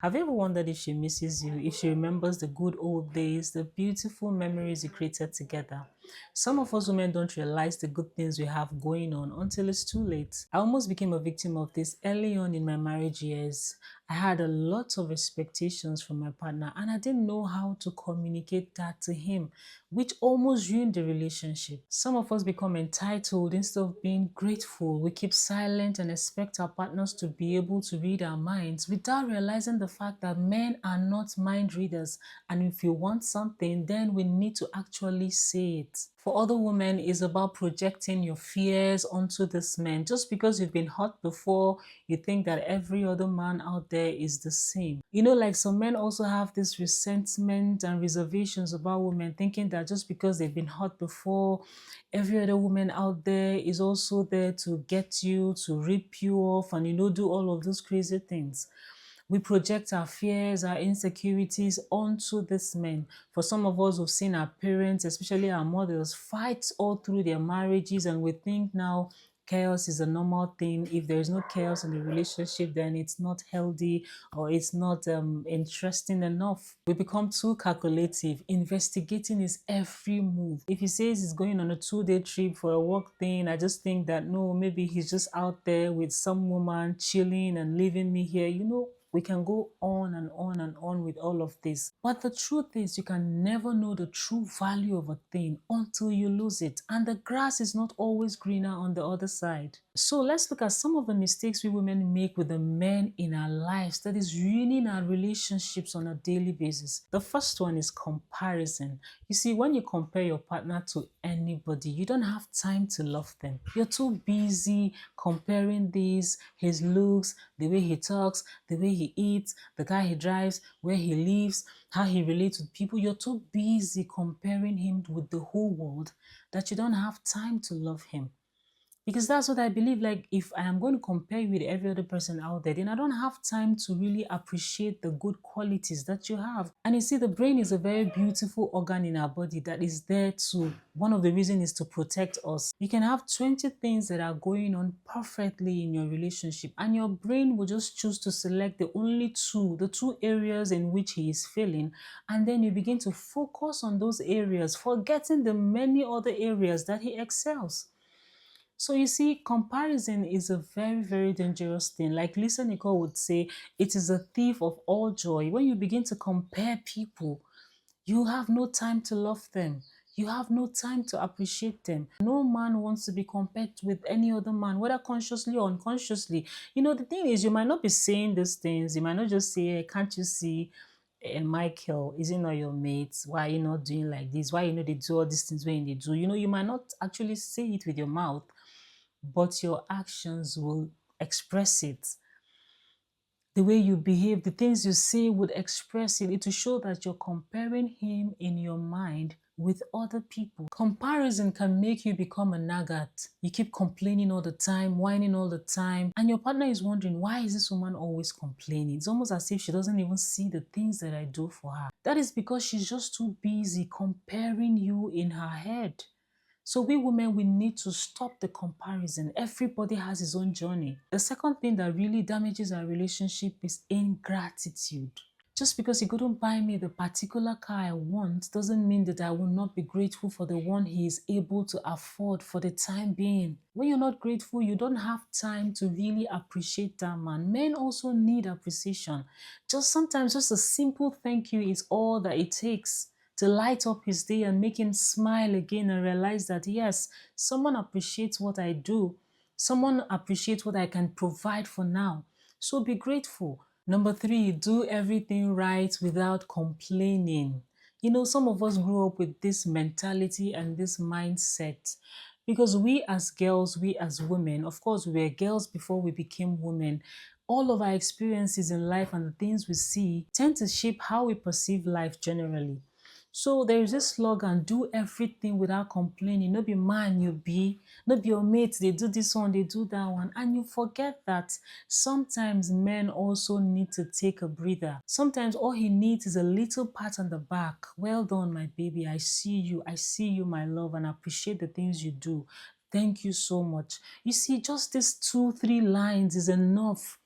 Have you ever wondered if she misses you, if she remembers the good old days, the beautiful memories you created together? Some of us women don't realize the good things we have going on until it's too late. I almost became a victim of this early on in my marriage years. I had a lot of expectations from my partner and I didn't know how to communicate that to him, which almost ruined the relationship. Some of us become entitled instead of being grateful. We keep silent and expect our partners to be able to read our minds without realizing the fact that men are not mind readers. And if you want something, then we need to actually say it. For other women, it's about projecting your fears onto this man. Just because you've been hurt before, you think that every other man out there is the same. Like some men also have this resentment and reservations about women, thinking that just because they've been hurt before, every other woman out there is also there to get you, to rip you off, and do all of those crazy things. We project our fears, our insecurities onto these men. For some of us who've seen our parents, especially our mothers, fight all through their marriages, and we think now chaos is a normal thing. If there is no chaos in the relationship, then it's not healthy or it's not interesting enough. We become too calculative, investigating his every move. If he says he's going on a 2-day trip for a work thing, I just think that no, maybe he's just out there with some woman chilling and leaving me here. We can go on and on and on with all of this. But the truth is, you can never know the true value of a thing until you lose it. And the grass is not always greener on the other side. So let's look at some of the mistakes we women make with the men in our lives that is ruining our relationships on a daily basis. The first one is comparison. You see, when you compare your partner to anybody, you don't have time to love them. You're too busy comparing these, his looks, the way he talks, the way he eats, the car he drives, where he lives, how he relates with people. You're too busy comparing him with the whole world that you don't have time to love him. Because that's what I believe. Like, if I am going to compare you with every other person out there, then I don't have time to really appreciate the good qualities that you have. And you see, the brain is a very beautiful organ in our body that is there to, one of the reasons is to protect us. You can have 20 things that are going on perfectly in your relationship, and your brain will just choose to select the two areas in which he is failing. And then you begin to focus on those areas, forgetting the many other areas that he excels. So you see, comparison is a very, very dangerous thing. Like Lisa Nicole would say, it is a thief of all joy. When you begin to compare people, you have no time to love them. You have no time to appreciate them. No man wants to be compared with any other man, whether consciously or unconsciously. The thing is, you might not be saying these things. You might not just say, "Hey, can't you see, Michael, is it not your mates? Why are you not doing like this? Why they do all these things when they do?" You might not actually say it with your mouth, but your actions will express it. The way you behave, the things you say would express it. It will show that you're comparing him in your mind with other people. Comparison can make you become a naggat. You keep complaining all the time, whining all the time, and your partner is wondering, why is this woman always complaining? It's almost as if she doesn't even see the things that I do for her. That is because she's just too busy comparing you in her head. So we women, we need to stop the comparison. Everybody has his own journey. The second thing that really damages our relationship is ingratitude. Just because he couldn't buy me the particular car I want doesn't mean that I will not be grateful for the one he is able to afford for the time being. When you're not grateful, you don't have time to really appreciate that man. Men also need appreciation. Sometimes just a simple thank you is all that it takes to light up his day and make him smile again and realize that yes, someone appreciates what I do. Someone appreciates what I can provide for now. So be grateful. Number three, do everything right without complaining. Some of us grew up with this mentality and this mindset because we as girls, we as women, of course, we were girls before we became women. All of our experiences in life and the things we see tend to shape how we perceive life generally. So there is this slogan, do everything without complaining. No be man you be, no be your mates, they do this one, they do that one. And you forget that sometimes men also need to take a breather. Sometimes all he needs is a little pat on the back. Well done, my baby. I see you, my love, and I appreciate the things you do. Thank you so much. You see, just these two, three lines is enough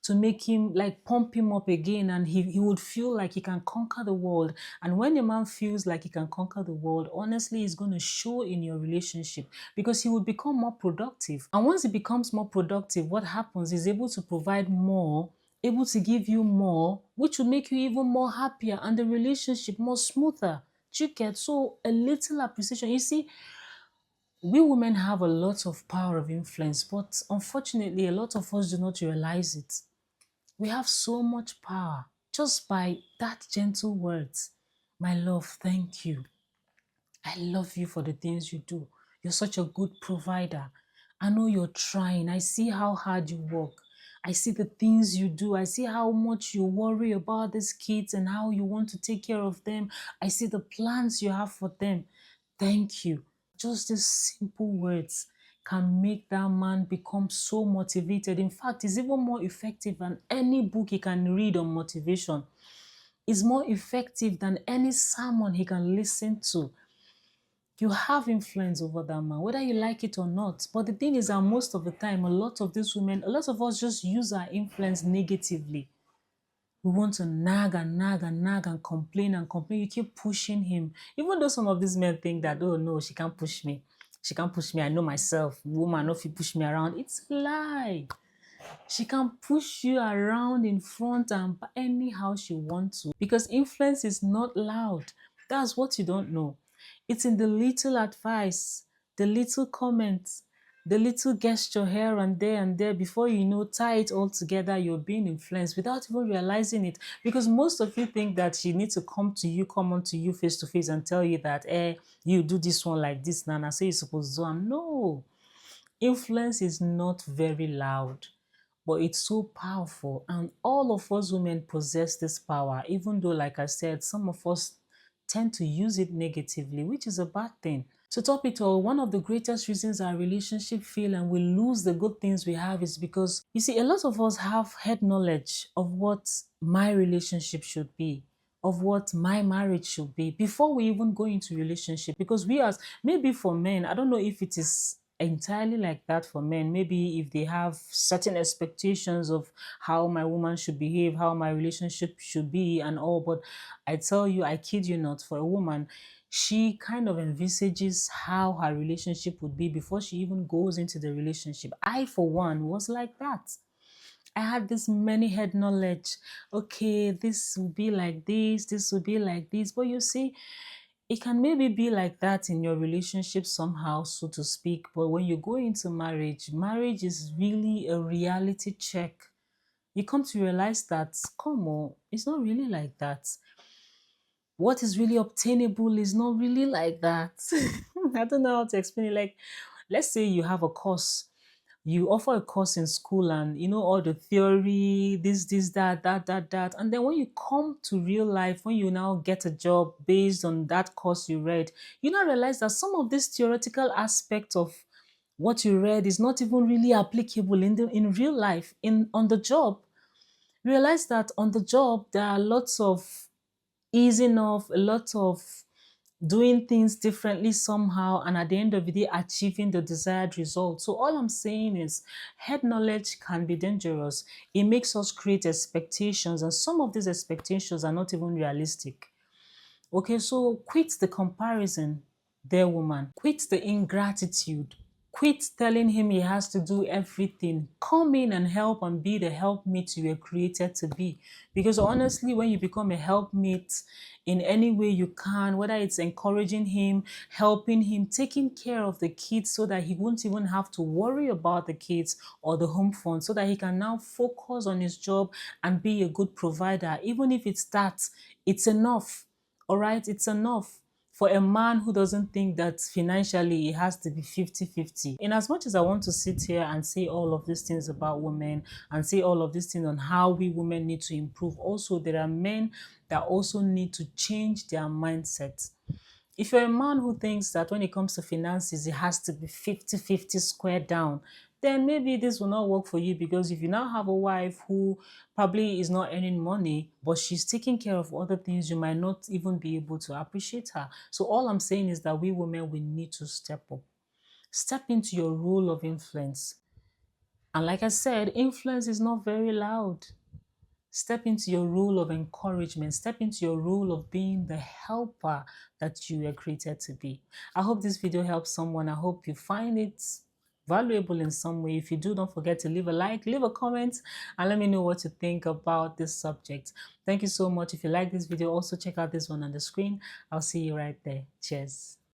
to make him like pump him up again, and he would feel like he can conquer the world. And when a man feels like he can conquer the world, honestly, it's going to show in your relationship, because he will become more productive. And once he becomes more productive, what happens is able to provide more, able to give you more, which will make you even more happier and the relationship more smoother. Do you get? So a little appreciation. You see, we women have a lot of power of influence, but unfortunately, a lot of us do not realize it. We have so much power just by that gentle words. My love, thank you. I love you for the things you do. You're such a good provider. I know you're trying. I see how hard you work. I see the things you do. I see how much you worry about these kids and how you want to take care of them. I see the plans you have for them. Thank you. Just these simple words can make that man become so motivated. In fact, it's even more effective than any book he can read on motivation. It's more effective than any sermon he can listen to. You have influence over that man, whether you like it or not. But the thing is that most of the time, a lot of these women, a lot of us just use our influence negatively. We want to nag and nag and nag and complain and complain. You keep pushing him. Even though some of these men think that, oh no, she can't push me. She can't push me. I know myself. Woman, if you push me around, it's a lie. She can push you around in front and anyhow she wants to, because influence is not loud. That's what you don't know. It's in the little advice, the little comments, the little gesture here and there. Before you know, tie it all together, you're being influenced without even realizing it. Because most of you think that she needs to come on to you face to face and tell you that, you do this one like this, Nana, so you're supposed to do. No, influence is not very loud, but it's so powerful. And all of us women possess this power, even though, like I said, some of us tend to use it negatively, which is a bad thing. To top it all, one of the greatest reasons our relationship fail and we lose the good things we have is because, you see, a lot of us have head knowledge of what my relationship should be, of what my marriage should be before we even go into relationship. Because we as, maybe for men, I don't know if it is entirely like that for men. Maybe if they have certain expectations of how my woman should behave, how my relationship should be and all. But I tell you, I kid you not, for a woman, she kind of envisages how her relationship would be before she even goes into the relationship. I, for one, was like that. I had this many head knowledge. Okay, this will be like this will be like this. But you see, it can maybe be like that in your relationship somehow, so to speak. But when you go into marriage, marriage is really a reality check. You come to realize that, come on, it's not really like that. What is really obtainable is not really like that. I don't know how to explain it. Like, let's say you have a course, you offer a course in school, and you know all the theory, this, that. And then when you come to real life, when you now get a job based on that course you read, you now realize that some of this theoretical aspect of what you read is not even really applicable in real life, in on the job. Realize that on the job there are lots of easing off, a lot of doing things differently somehow, and at the end of the day achieving the desired result. So all I'm saying is head knowledge can be dangerous. It makes us create expectations, and some of these expectations are not even realistic. Okay, so quit the comparison, dear woman. Quit the ingratitude. Quit telling him he has to do everything. Come in and help and be the helpmate you were created to be. Because honestly, when you become a helpmate in any way you can, whether it's encouraging him, helping him, taking care of the kids so that he won't even have to worry about the kids or the home fund, so that he can now focus on his job and be a good provider. Even if it's that, it's enough. All right, it's enough for a man who doesn't think that financially it has to be 50-50. In as much as I want to sit here and say all of these things about women and say all of these things on how we women need to improve, also there are men that also need to change their mindset. If you're a man who thinks that when it comes to finances, it has to be 50-50 squared down, then maybe this will not work for you, because if you now have a wife who probably is not earning money, but she's taking care of other things, you might not even be able to appreciate her. So all I'm saying is that we women, we need to step up. Step into your role of influence. And like I said, influence is not very loud. Step into your role of encouragement. Step into your role of being the helper that you were created to be. I hope this video helps someone. I hope you find it valuable in some way. If you do, don't forget to leave a like, leave a comment, and let me know what you think about this subject. Thank you so much. If you like this video, also check out this one on the screen. I'll see you right there. Cheers.